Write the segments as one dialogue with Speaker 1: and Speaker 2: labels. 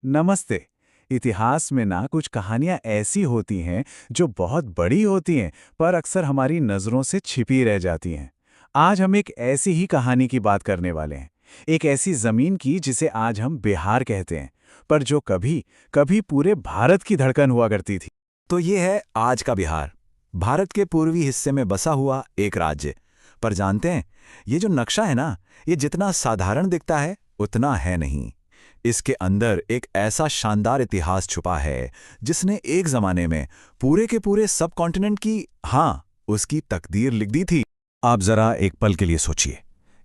Speaker 1: नमस्ते। इतिहास में ना कुछ कहानियां ऐसी होती हैं जो बहुत बड़ी होती हैं पर अक्सर हमारी नज़रों से छिपी रह जाती हैं। आज हम एक ऐसी ही कहानी की बात करने वाले हैं। एक ऐसी ज़मीन की जिसे आज हम बिहार कहते हैं, पर जो कभी कभी पूरे भारत की धड़कन हुआ करती थी।
Speaker 2: तो ये है आज का बिहार, भारत के पूर्वी हिस्से में बसा हुआ एक राज्य। पर जानते हैं, ये जो नक्शा है ना, ये जितना साधारण दिखता है उतना है नहीं। इसके अंदर एक ऐसा शानदार इतिहास छुपा है जिसने एक जमाने में पूरे के पूरे सब कॉन्टिनेंट की, हाँ, उसकी तकदीर लिख दी थी।
Speaker 3: आप जरा एक पल के लिए सोचिए,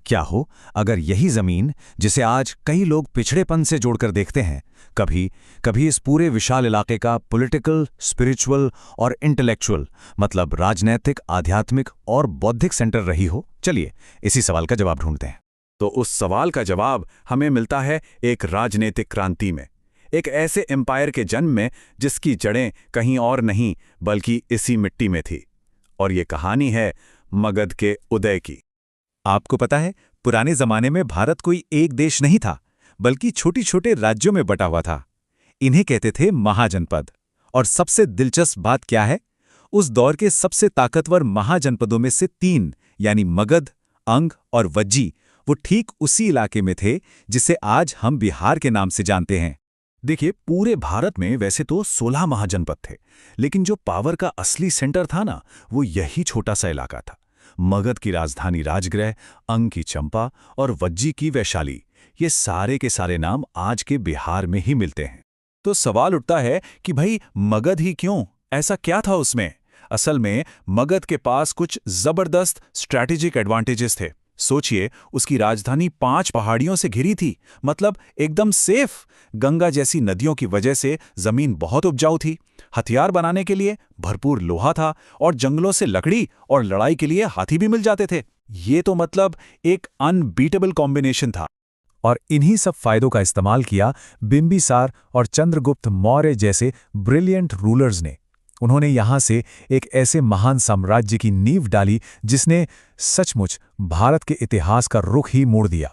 Speaker 3: क्या हो अगर यही जमीन, जिसे आज कई लोग पिछड़ेपन से जोड़कर देखते हैं, कभी कभी इस पूरे विशाल इलाके का पॉलिटिकल, स्पिरिचुअल और इंटेलेक्चुअल, मतलब राजनैतिक, आध्यात्मिक और बौद्धिक सेंटर रही हो। चलिए इसी सवाल का जवाब ढूंढते हैं।
Speaker 2: तो उस सवाल का जवाब हमें मिलता है एक राजनीतिक क्रांति में, एक ऐसे एम्पायर के जन्म में जिसकी जड़ें कहीं और नहीं बल्कि इसी मिट्टी में थी। और ये कहानी है मगध के उदय की।
Speaker 3: आपको पता है, पुराने जमाने में भारत कोई एक देश नहीं था, बल्कि छोटे छोटे राज्यों में बटा हुआ था। इन्हें कहते थे महाजनपद। और सबसे दिलचस्प बात क्या है, उस दौर के सबसे ताकतवर महाजनपदों में से 3 यानी मगध, अंग और वज्जी, वो ठीक उसी इलाके में थे जिसे आज हम बिहार के नाम से जानते हैं।
Speaker 2: देखिए, पूरे भारत में वैसे तो 16 महाजनपद थे, लेकिन जो पावर का असली सेंटर था ना, वो यही छोटा सा इलाका था। मगध की राजधानी राजगृह, अंग की चंपा और वज्जी की वैशाली, ये सारे के सारे नाम आज के बिहार में ही मिलते हैं। तो सवाल उठता है कि भाई मगध ही क्यों, ऐसा क्या था उसमें? असल में मगध के पास कुछ जबरदस्त स्ट्रैटेजिक एडवांटेजेस थे। सोचिए, उसकी राजधानी 5 पहाड़ियों से घिरी थी, मतलब एकदम सेफ। गंगा जैसी नदियों की वजह से जमीन बहुत उपजाऊ थी, हथियार बनाने के लिए भरपूर लोहा था और जंगलों से लकड़ी और लड़ाई के लिए हाथी भी मिल जाते थे। ये तो मतलब एक अनबीटेबल कॉम्बिनेशन था।
Speaker 3: और इन्हीं सब फायदों का इस्तेमाल किया बिंबिसार और चंद्रगुप्त मौर्य जैसे ब्रिलियंट रूलर्स ने। उन्होंने यहां से एक ऐसे महान साम्राज्य की नींव डाली जिसने सचमुच भारत के इतिहास का रुख ही मोड़ दिया।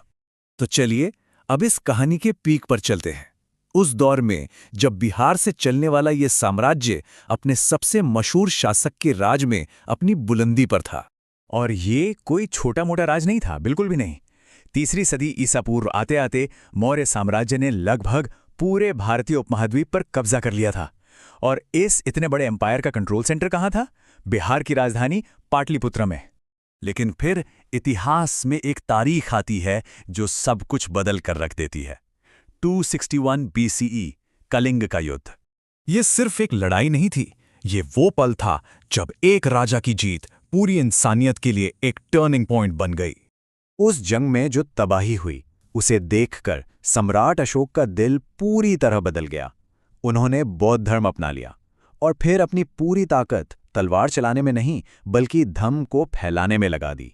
Speaker 2: तो चलिए अब इस कहानी के पीक पर चलते हैं, उस दौर में जब बिहार से चलने वाला ये साम्राज्य अपने सबसे मशहूर शासक के राज में अपनी बुलंदी पर था।
Speaker 3: और ये कोई छोटा मोटा राज नहीं था, बिल्कुल भी नहीं। 3री सदी ईसा पूर्व आते आते मौर्य साम्राज्य ने लगभग पूरे भारतीय उपमहाद्वीप पर कब्जा कर लिया था। और इस इतने बड़े एम्पायर का कंट्रोल सेंटर कहाँ था? बिहार की राजधानी पाटलिपुत्र में।
Speaker 2: लेकिन फिर इतिहास में एक तारीख आती है जो सब कुछ बदल कर रख देती है। 261 BCE, कलिंग का युद्ध।
Speaker 3: ये सिर्फ एक लड़ाई नहीं थी, ये वो पल था जब एक राजा की जीत पूरी इंसानियत के लिए एक टर्निंग पॉइंट बन गई।
Speaker 2: उस जंग में जो तबाही हुई, उसे देखकर सम्राट अशोक का दिल पूरी तरह बदल गया। उन्होंने बौद्ध धर्म अपना लिया और फिर अपनी पूरी ताकत तलवार चलाने में नहीं बल्कि धम्म को फैलाने में लगा दी।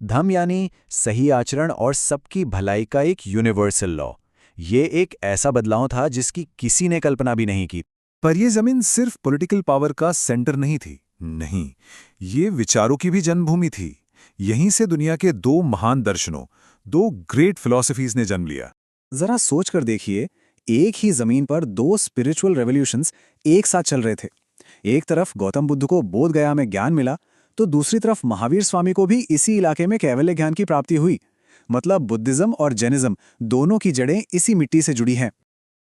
Speaker 2: धम्म यानी सही आचरण और सबकी भलाई का एक यूनिवर्सल लॉ। ये एक ऐसा बदलाव था जिसकी किसी ने कल्पना भी नहीं की।
Speaker 4: पर यह जमीन सिर्फ पॉलिटिकल पावर का सेंटर नहीं थी, नहीं, ये विचारों की भी जन्मभूमि थी। यहीं से दुनिया के 2 महान दर्शनों, 2 ग्रेट फिलॉसफीज ने जन्म लिया।
Speaker 1: जरा सोच कर देखिए, एक ही जमीन पर 2 स्पिरिचुअल रेवोल्यूशंस एक साथ चल रहे थे। एक तरफ गौतम बुद्ध को बोध गया में ज्ञान मिला, तो दूसरी तरफ महावीर स्वामी को भी इसी इलाके में कैवल्य ज्ञान की प्राप्ति हुई। मतलब बुद्धिज्म और जैनिज्म दोनों की जड़ें इसी मिट्टी से जुड़ी हैं।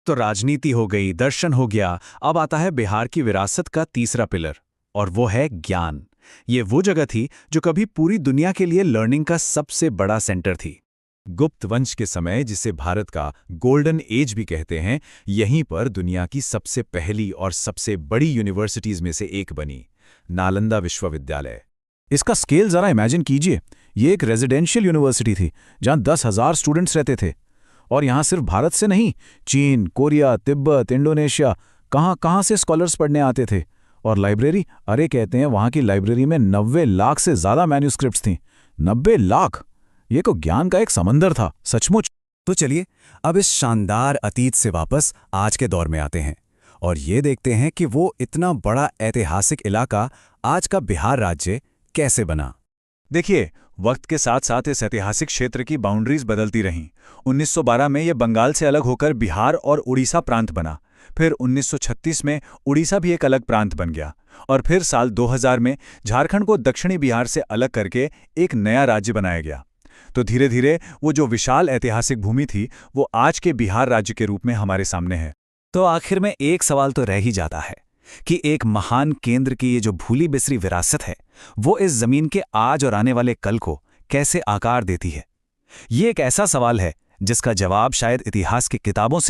Speaker 3: तो राजनीति हो गई, दर्शन हो गया, अब आता है बिहार की विरासत का तीसरा पिलर, और वो है ज्ञान। ये वो जगह थी जो कभी पूरी दुनिया के लिए लर्निंग का सबसे बड़ा सेंटर थी। गुप्त वंश के समय, जिसे भारत का गोल्डन एज भी कहते हैं, यहीं पर दुनिया की सबसे पहली और सबसे बड़ी यूनिवर्सिटीज में से एक बनी, नालंदा विश्वविद्यालय। इसका स्केल जरा इमेजिन कीजिए, ये एक रेजिडेंशियल यूनिवर्सिटी थी जहां 10,000 स्टूडेंट्स रहते थे। और यहां सिर्फ भारत से नहीं, चीन, कोरिया, तिब्बत, इंडोनेशिया, कहां से स्कॉलर्स पढ़ने आते थे। और लाइब्रेरी, अरे कहते हैं वहां की लाइब्रेरी में 90 लाख से ज्यादा मैन्यूस्क्रिप्ट्स थीं। 90 लाख! ये तो ज्ञान का एक समंदर था, सचमुच।
Speaker 2: तो चलिए अब इस शानदार अतीत से वापस आज के दौर में आते हैं और ये देखते हैं कि वो इतना बड़ा ऐतिहासिक इलाका, आज का बिहार राज्य, कैसे बना।
Speaker 3: देखिए,
Speaker 2: वक्त के साथ साथ इस ऐतिहासिक क्षेत्र की बाउंड्रीज बदलती रहीं। 1912 में यह बंगाल से अलग होकर बिहार और उड़ीसा प्रांत बना। फिर 1936 में उड़ीसा भी एक अलग प्रांत बन गया और फिर साल 2000 में झारखंड को दक्षिणी बिहार से अलग करके एक नया राज्य बनाया गया। तो धीरे धीरे वो जो विशाल ऐतिहासिक भूमि थी वो आज के बिहार राज्य के रूप में हमारे सामने है।
Speaker 3: तो आखिर में एक सवाल तो रह ही जाता है कि एक महान केंद्र की ये जो भूली बिसरी विरासत है वो इस जमीन के आज और आने वाले कल को कैसे आकार देती है। ये एक ऐसा सवाल है जिसका जवाब शायद इतिहास की किताबों से